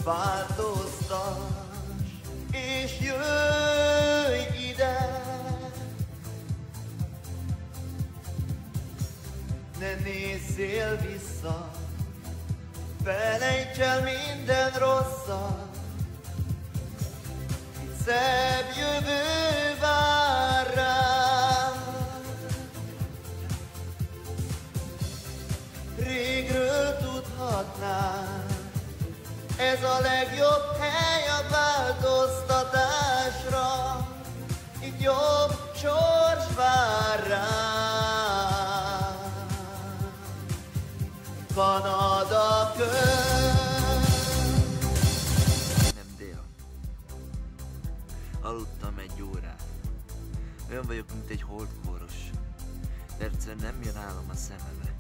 Változtass és jöjj ide. Ne nézzél vissza, felejts el minden rosszat. Itt szebb jövő vár rád. Régről tudhatnád, ez a legjobb hely a változtatásra. Itt jobb sors vár rád. Kanada közt. Nem dél. Aludtam egy órát. Olyan vagyok, mint egy holdkóros. De egyszerűen nem jön álom a szemembe.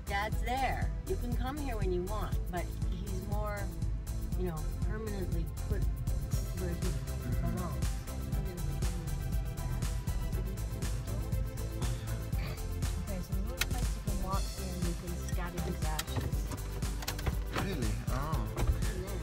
Dad's there. You can come here when you want, but he's more, you know, permanently put where he belongs. Okay, so the little place you can walk in, you can scatter his ashes. Really? Oh. And then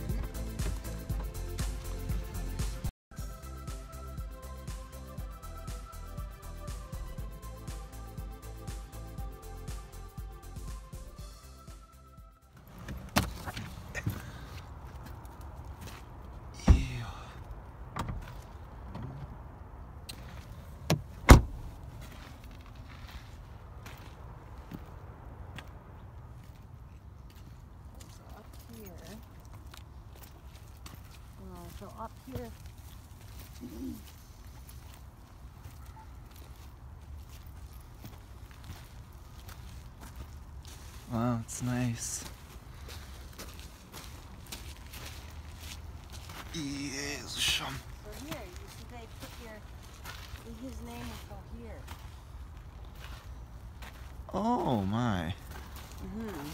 so up here. Wow, it's nice. Jézusom. So here, you see they put his name will go here. Oh my. Mm-hmm.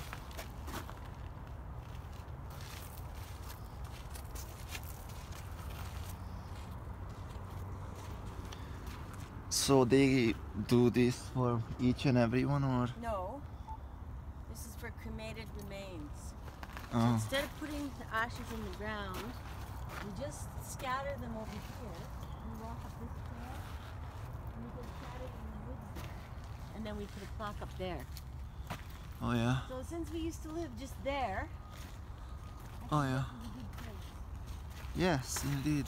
So they do this for each and every one, or? No, this is for cremated remains. So Oh. instead of putting the ashes in the ground, you just scatter them over here. You walk up this trail, and you can scatter them in the woods there. And then we put a plaque up there. Oh yeah. So since we used to live just there, I Oh think yeah. this is a good place. Yes, indeed.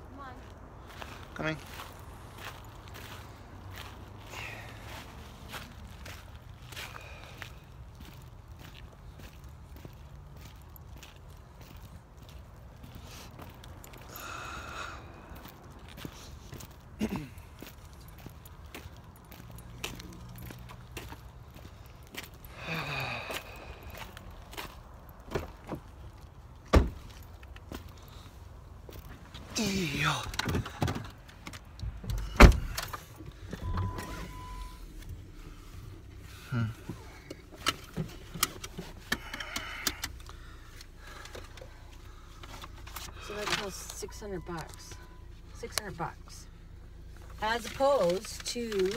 Come on. Coming. Io. So that costs $600. $600. As opposed to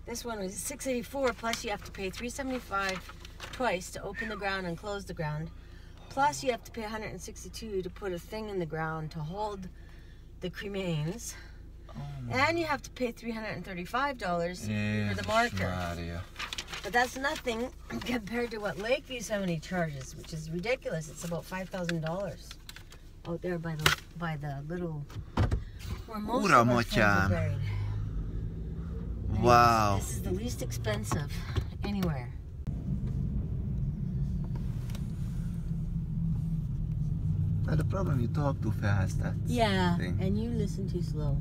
this one was $684, plus you have to pay $375 twice to open the ground and close the ground. Plus you have to pay $162 to put a thing in the ground to hold the cremains. And you have to pay $335 for the marker. Maria. But that's nothing compared to what Lakeview's Cemetery charges, which is ridiculous. It's about $5,000 out there by the little where most of our friends are buried. Wow. This is the least expensive anywhere. The problem, you talk too fast. That's Yeah, the thing. and you listen too slow.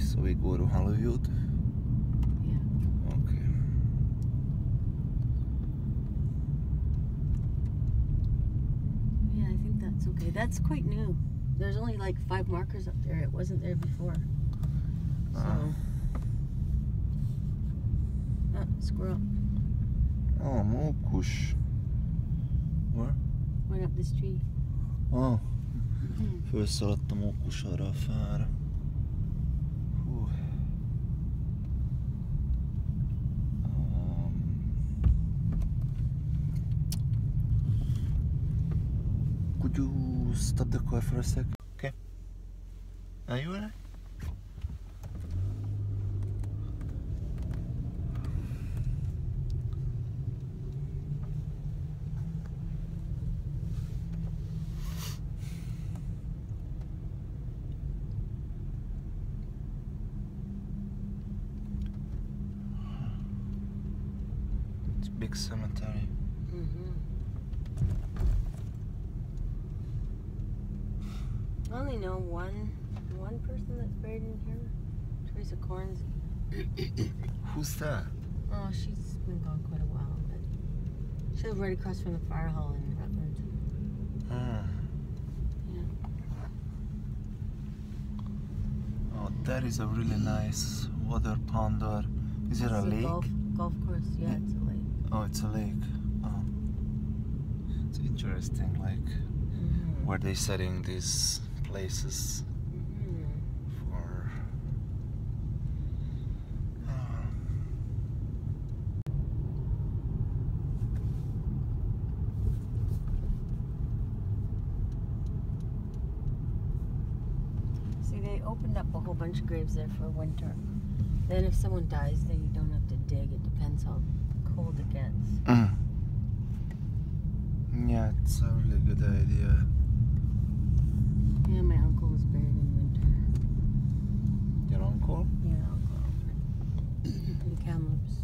So we go to Hollywood. Yeah. Okay. That's okay. That's quite new. There's only like 5 markers up there. It wasn't there before. So. Ah, squirrel. Oh, mókus. Where? Went up this tree. Oh. Fölszaladt a mókus arra a fára. Hú. Could you stop the car for a sec? Okay. Are you alright? It's a big cemetery. I only know one person that's buried in here. Teresa Corns. Who's that? Oh, she's been gone quite a while, but she lived right across from the fire hall in Rutland. Yeah. Oh, that is a really nice water pond, or is it a It's lake? Golf course. Yeah, it's a lake. Oh, it's a lake. Oh, it's interesting. Like, where they setting these places for. See, they opened up a whole bunch of graves there for winter. Then if someone dies, then you don't have to dig. It depends how cold it gets. Yeah, it's a really good idea. Yeah, my uncle was buried in winter. Your uncle? Yeah, uncle Alfred. In Kamloops.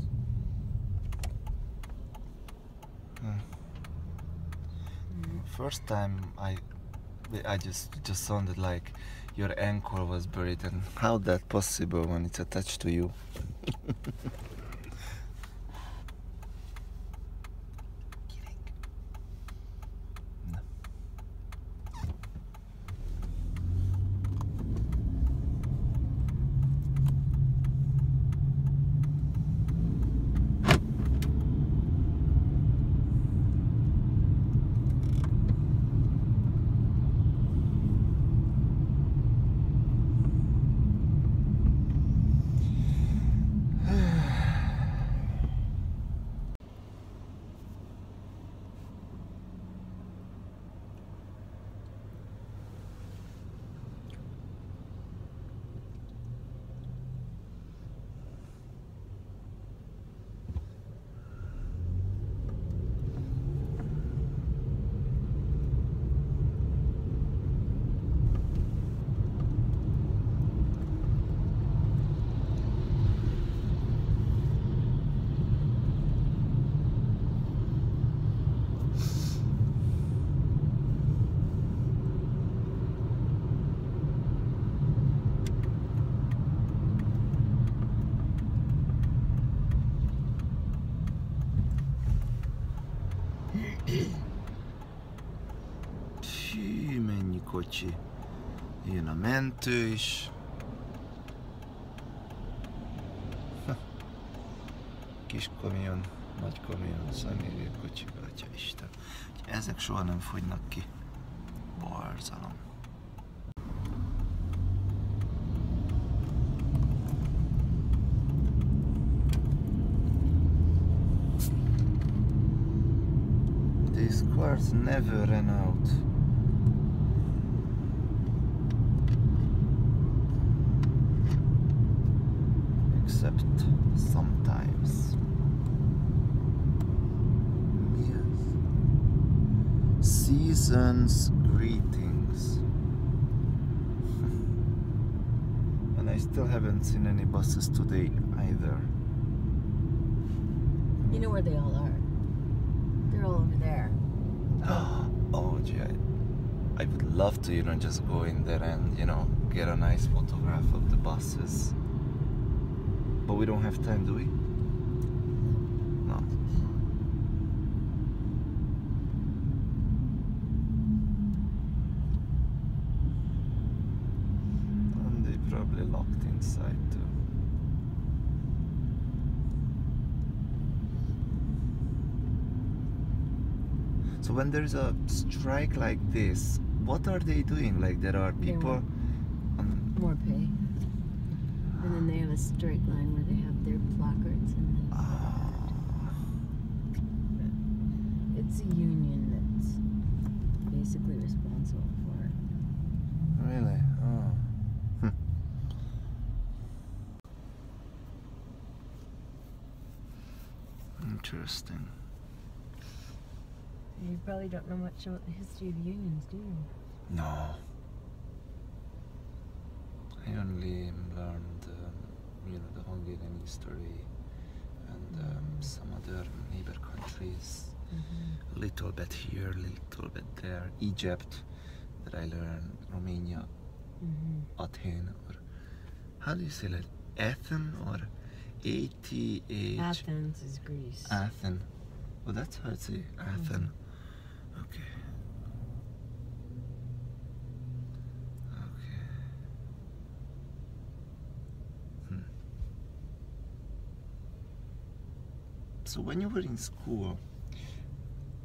First time I just sounded like your ankle was buried, and how that possible when it's attached to you? Hű, mennyi kocsi. Jön a mentő is. Kis kamion, nagy kamion, személygépkocsi, atyaisten. Ezek soha nem fogynak ki. Borzalom. These cars never run out. Except sometimes. Yes. Season's greetings. And I still haven't seen any buses today either. You know where they all are. They're all over there. Oh, gee, I would love to, just go in there and, get a nice photograph of the buses. But we don't have time, do we? No. side too. So when there's a strike like this, what are they doing? Like there are They people want more pay. And then they have a straight line where they have their placards and then it's a union that's basically responsible for it. Really? Oh. Interesting. You probably don't know much about the history of unions, do you? No. I only learned, the Hungarian history and some other neighbor countries. A little bit here, a little bit there. Egypt, that I learned. Romania, Athens, or how do you say that? Athens or ATH? Athens is Greece. Athens. Oh, that's how it's say Athens. Okay. Okay. So when you were in school,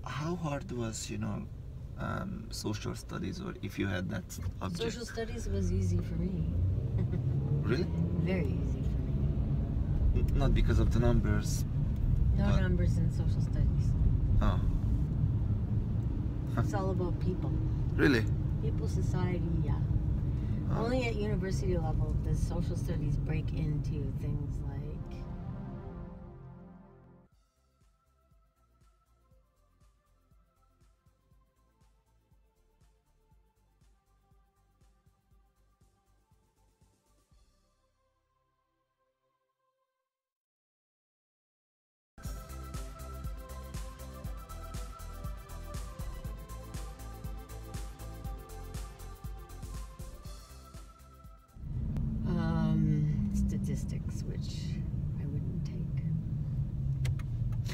how hard was, social studies, or if you had that object? Social studies was easy for me. Really? Very easy for me. Not because of the numbers. No But- numbers in social studies. Oh, It's all about people. really? People, society, yeah. Oh. Only at university level does social studies break into things like statistics, which I wouldn't take.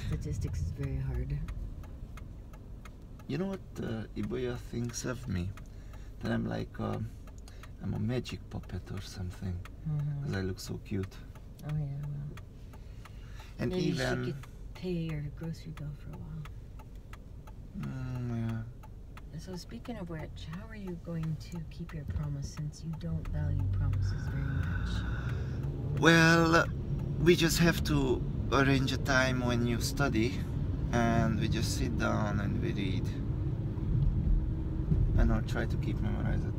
Statistics is very hard. You know what Iboya thinks of me? That I'm like, I'm a magic puppet or something. Because I look so cute. Oh yeah, well. And Maybe you even... should pay your grocery bill for a while. yeah. So speaking of which, how are you going to keep your promise since you don't value promises very much? Well, we just have to arrange a time when you study, and we just sit down and we read. And I'll try to keep memorize it,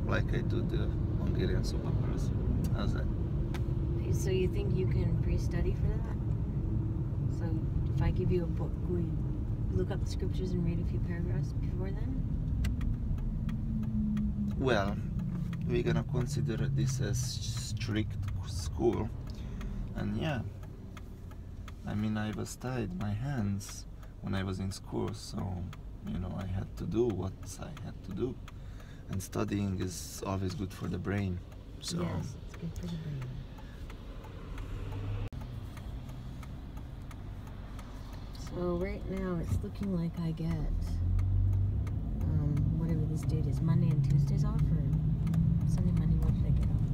like I do the Hungarian soap operas. How's that? So you think you can pre-study for that? So if I give you a book, will you look up the scriptures and read a few paragraphs before then? Well, we're gonna consider this as strict school, and yeah, I mean, I was tied my hands when I was in school, so I had to do what I had to do, and studying is always good for the brain. So Yes, it's good for the brain. So right now it's looking like I get whatever this date is, Monday and Tuesdays off, or Sunday, Monday, what did I get off?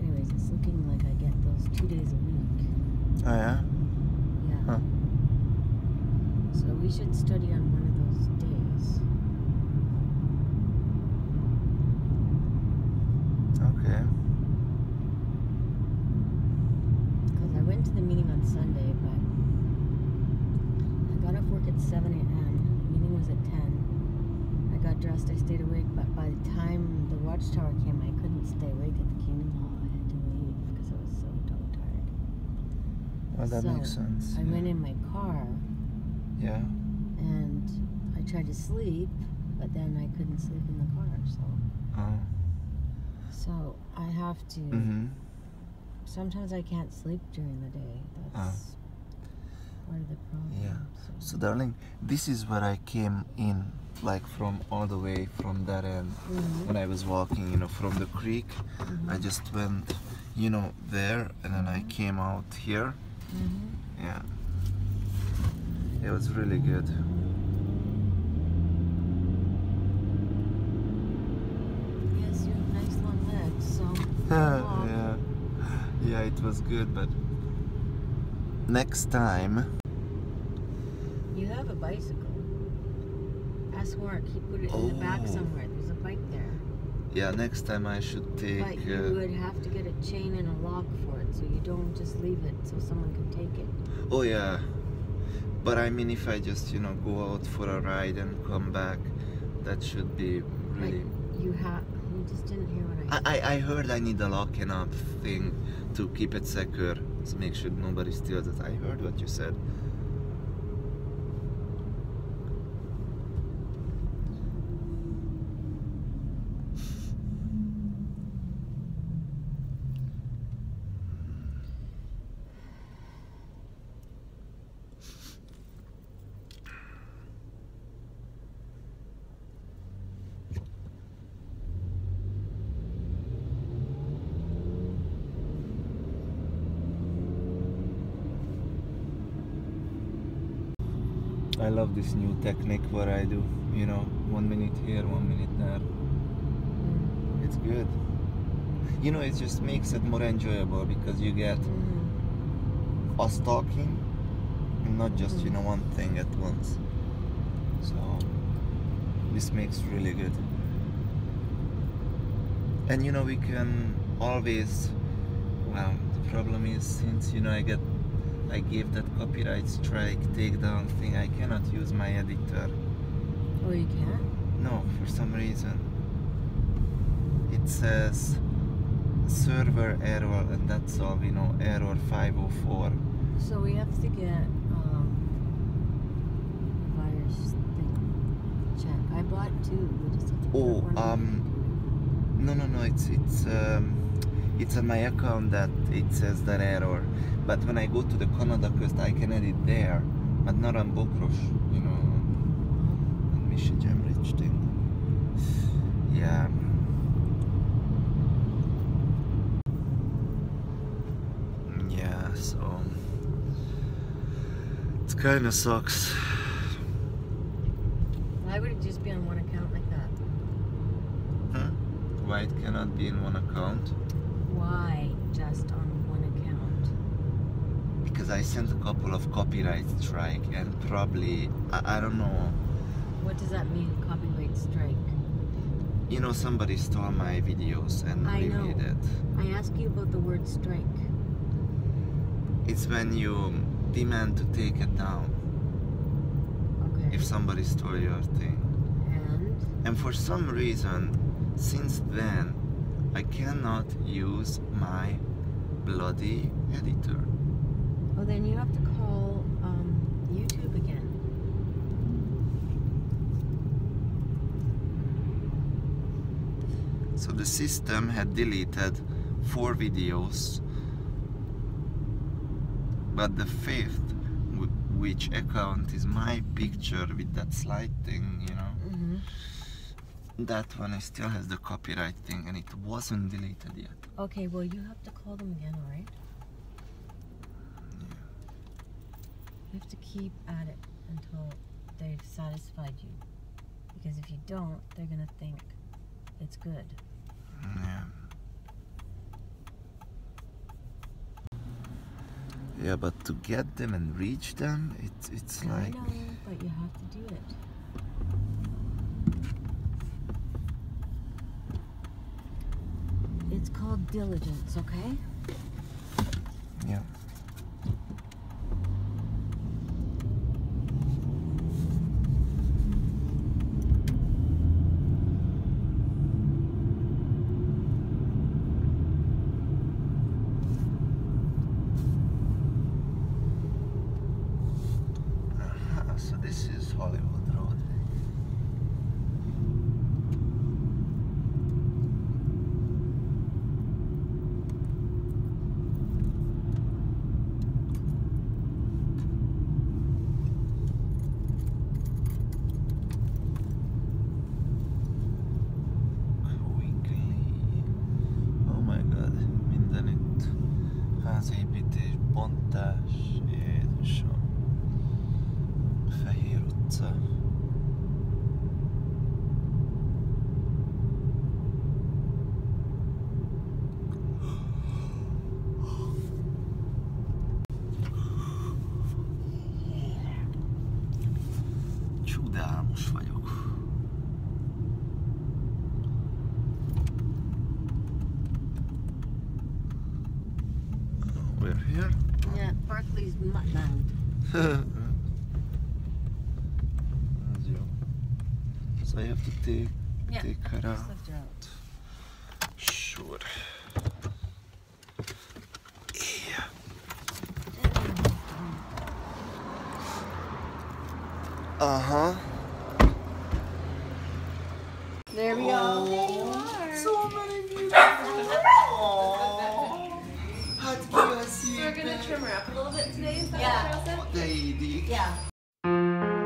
Anyways, it's looking like I get those 2 days a week. oh yeah. Yeah. Huh. So we should study on one of those days. Okay. Because I went to the meeting on Sunday, but I got off work at 7 a.m. The meeting was at 10. I got dressed, I stayed awake, but by the time the watchtower came, I couldn't stay awake at the Kingdom Hall. I had to leave because I was so dog tired. Well, that So, makes sense. I went in my car Yeah. and I tried to sleep, but then I couldn't sleep in the car, Oh. so I have to. Sometimes I can't sleep during the day. That's part of the problem. Yeah. So, darling, this is where I came in, like from all the way from that end. When I was walking, from the creek, I just went, there, and then I came out here. Yeah. It was really good. Yes, you have nice long legs, so Yeah, yeah, it was good, but next time. You have a bicycle. Ask Mark, he put it in the back somewhere. There's a bike there. Yeah, next time I should take. But you would have to get a chain and a lock for it, so you don't just leave it so someone can take it. Oh yeah, but I mean, if I just go out for a ride and come back, that should be really. But you just didn't hear what I said. I heard I need a locking up thing to keep it secure, to make sure nobody steals it. I heard what you said. I love this new technique what I do, 1 minute here, 1 minute there. It's good. It just makes it more enjoyable because you get us talking and not just, one thing at once. So this makes really good. And we can always, well, the problem is since, I gave that copyright strike takedown thing, I cannot use my editor. Oh, you can't? No, for some reason. It says server error, and that's all we know, error 504. So we have to get virus thing check. I bought two. We just have to put one no, it's on my account that it says that error. But when I go to the Kanada közt, I can edit there, but not on Bokros, on Michigan Rich thing. Yeah. Yeah, so it kind of sucks. Why would it just be on one account like that? Huh? Why it cannot be in one account? Why just on one account? Because I sent a couple of copyright strike and probably, I don't know. What does that mean, copyright strike? Somebody stole my videos and remade it. I ask you about the word strike. It's when you demand to take it down. Okay. If somebody stole your thing. And for some reason, since then, I cannot use my bloody editor. Oh, then you have to call YouTube again. So the system had deleted 4 videos, but the 5th, which account is my picture with that slide thing, that one still has the copyright thing and it wasn't deleted yet. Okay, well you have to call them again, alright? Yeah. You have to keep at it until they've satisfied you. Because if you don't, they're gonna think it's good. Yeah. Yeah, but to get them and reach them, it's like... I know, but you have to do it. It's called diligence, okay? Yeah. So this is Hollywood Road. Oh my god, mindenütt házépítés, bontás, Jézusom. Fehér utca. Fú, de álmos vagyok. We're here. Yeah, Barclays Mutland. So I have to take her Just out. lift her out. Sure. Yeah. Uh-huh. There we go. There you are. So many beautiful. Hát ki a szépen. We're gonna trim her up a little bit today, is that Yeah. what Cheryl said? De illik. Yeah.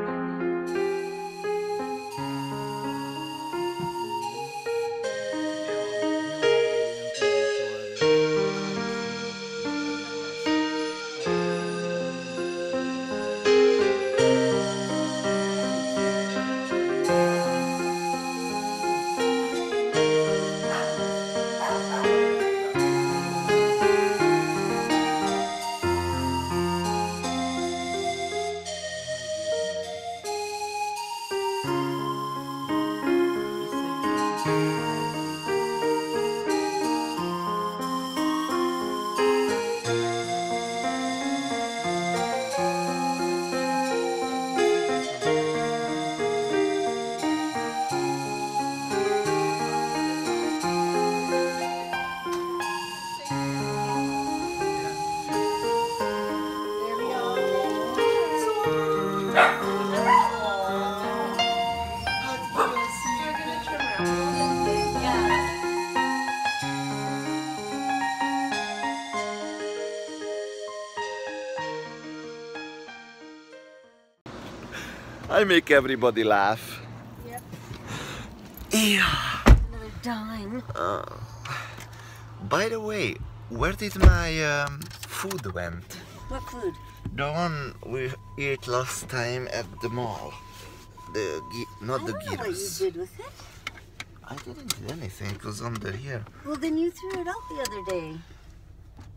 I make everybody laugh. Yep. Yeah. Another dime. By the way, where did my food went? What food? The one we ate last time at the mall. Not the I don't know what you gyros. did with it. I didn't do anything. It was under here. Well, then you threw it out the other day.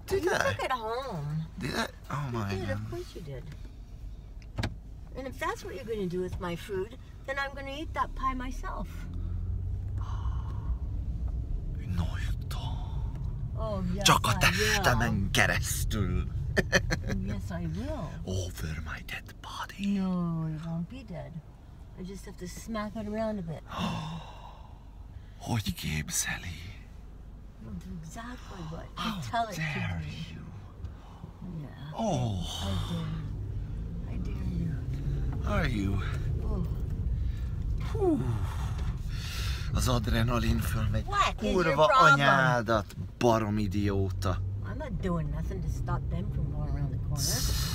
Did You I? took it home. Did I? Oh my You did, god. of course you did. And if that's what you're going to do with my food, then I'm going to eat that pie myself. Nagyta. Oh, yes, Csak a I will. testemen keresztül. Yes, I will. Over my dead body. No, it won't be dead. I just have to smack it around a bit. Hogy képzeli? You'll do exactly what I How tell it to dare do. you? Yeah, Oh, I dare you. are you? Oh. Hú. Az adrenalin fölmegy. What is your Kurva problem? anyádat, barom idióta. I'm not doing nothing to stop them from going around the corner.